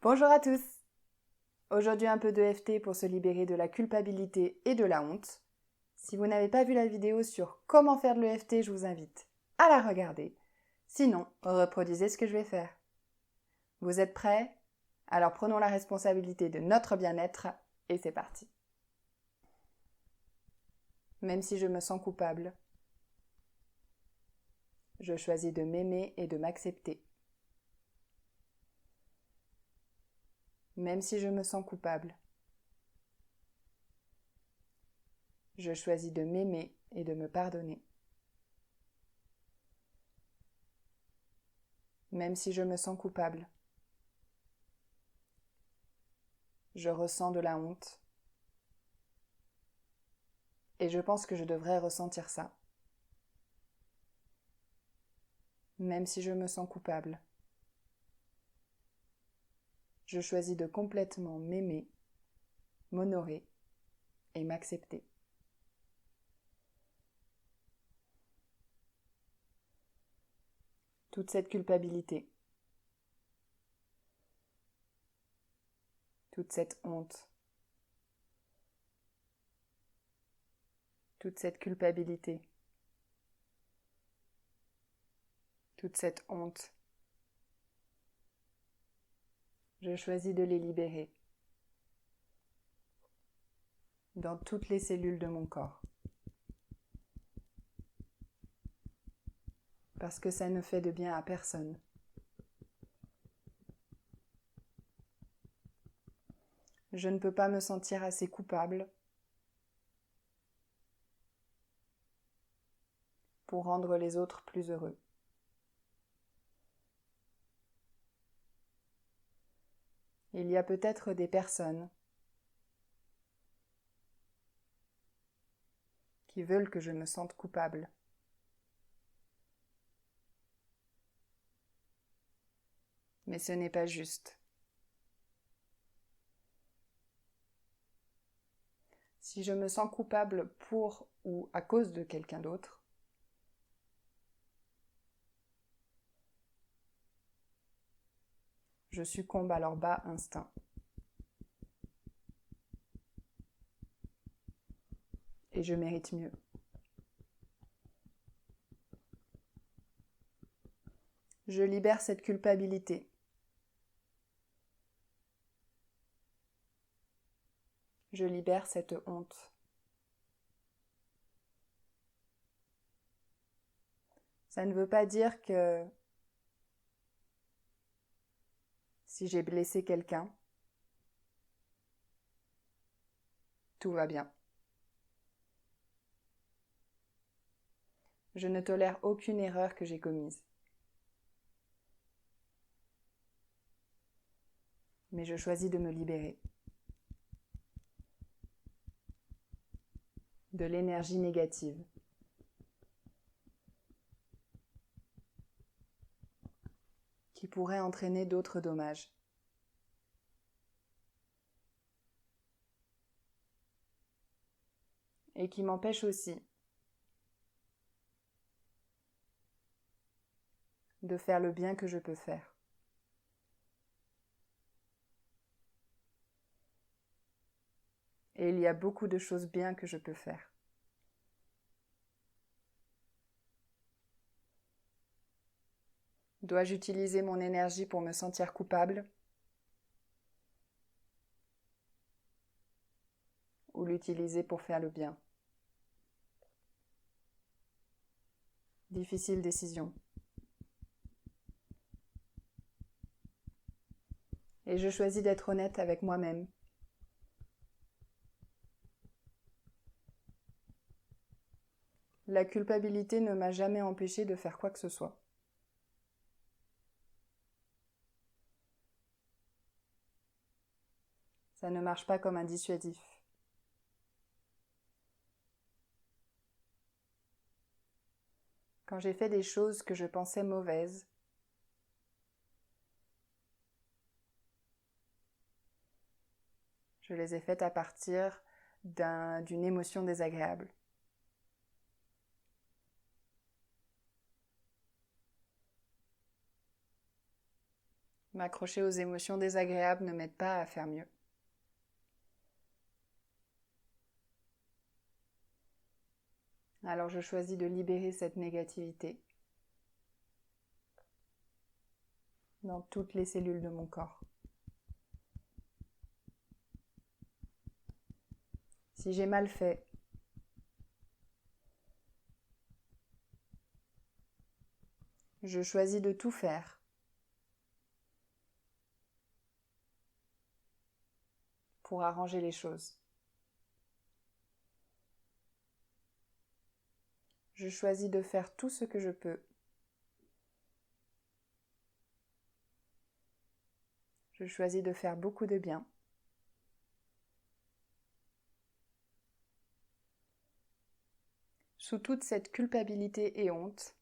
Bonjour à tous. Aujourd'hui un peu de d'EFT pour se libérer de la culpabilité et de la honte. Si vous n'avez pas vu la vidéo sur comment faire de l'EFT, je vous invite à la regarder. Sinon, reproduisez ce que je vais faire. Vous êtes prêts? Alors prenons la responsabilité de notre bien-être et c'est parti. Même si je me sens coupable, je choisis de m'aimer et de m'accepter. Même si je me sens coupable, je choisis de m'aimer et de me pardonner. Même si je me sens coupable, je ressens de la honte et je pense que je devrais ressentir ça. Même si je me sens coupable, je choisis de complètement m'aimer, m'honorer et m'accepter. Toute cette culpabilité, toute cette honte, toute cette culpabilité, toute cette honte, je choisis de les libérer dans toutes les cellules de mon corps. Parce que ça ne fait de bien à personne. Je ne peux pas me sentir assez coupable pour rendre les autres plus heureux. Il y a peut-être des personnes qui veulent que je me sente coupable. Mais ce n'est pas juste. Si je me sens coupable pour ou à cause de quelqu'un d'autre, je succombe à leur bas instinct. Et je mérite mieux. Je libère cette culpabilité. Je libère cette honte. Ça ne veut pas dire que si j'ai blessé quelqu'un, tout va bien. Je ne tolère aucune erreur que j'ai commise. Mais je choisis de me libérer de l'énergie négative. Qui pourrait entraîner d'autres dommages. Et qui m'empêche aussi de faire le bien que je peux faire. Et il y a beaucoup de choses bien que je peux faire. Dois-je utiliser mon énergie pour me sentir coupable? Ou l'utiliser pour faire le bien? Difficile décision. Et je choisis d'être honnête avec moi-même. La culpabilité ne m'a jamais empêché de faire quoi que ce soit. Ça ne marche pas comme un dissuasif. Quand j'ai fait des choses que je pensais mauvaises, je les ai faites à partir d'une émotion désagréable. M'accrocher aux émotions désagréables ne m'aide pas à faire mieux. Alors je choisis de libérer cette négativité dans toutes les cellules de mon corps. Si j'ai mal fait, je choisis de tout faire pour arranger les choses. Je choisis de faire tout ce que je peux. Je choisis de faire beaucoup de bien. Sous toute cette culpabilité et honte,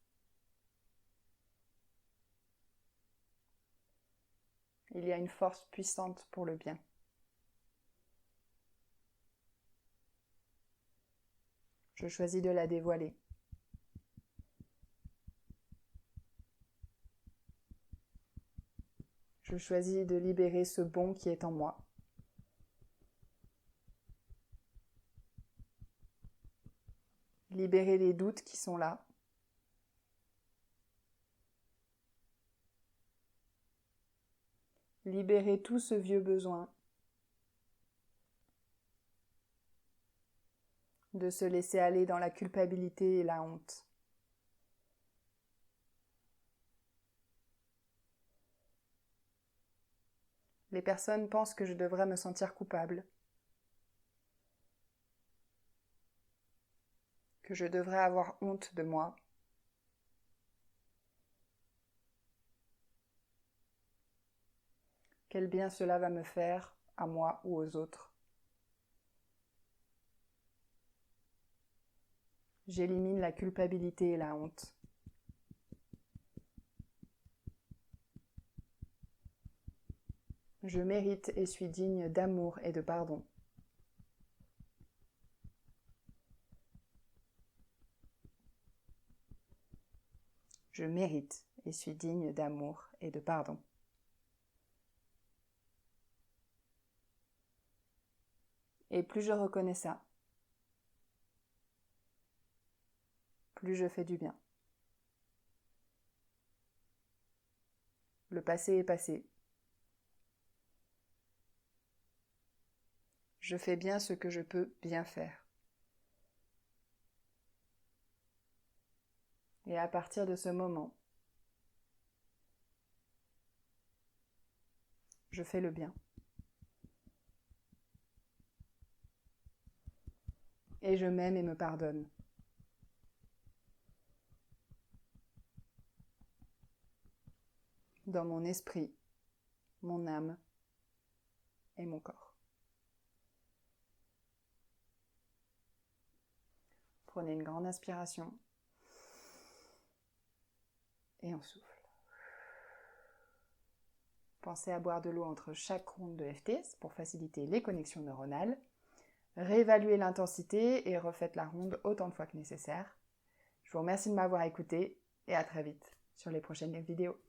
il y a une force puissante pour le bien. Je choisis de la dévoiler. Je choisis de libérer ce bon qui est en moi. Libérer les doutes qui sont là. Libérer tout ce vieux besoin de se laisser aller dans la culpabilité et la honte. Les personnes pensent que je devrais me sentir coupable, que je devrais avoir honte de moi. Quel bien cela va me faire, à moi ou aux autres. J'élimine la culpabilité et la honte. Je mérite et suis digne d'amour et de pardon. Je mérite et suis digne d'amour et de pardon. Et plus je reconnais ça, plus je fais du bien. Le passé est passé. Je fais bien ce que je peux bien faire. Et à partir de ce moment, je fais le bien. Et je m'aime et me pardonne. Dans mon esprit, mon âme et mon corps. Prenez une grande inspiration et on souffle. Pensez à boire de l'eau entre chaque ronde de FT pour faciliter les connexions neuronales. Réévaluez l'intensité et refaites la ronde autant de fois que nécessaire. Je vous remercie de m'avoir écouté et à très vite sur les prochaines vidéos.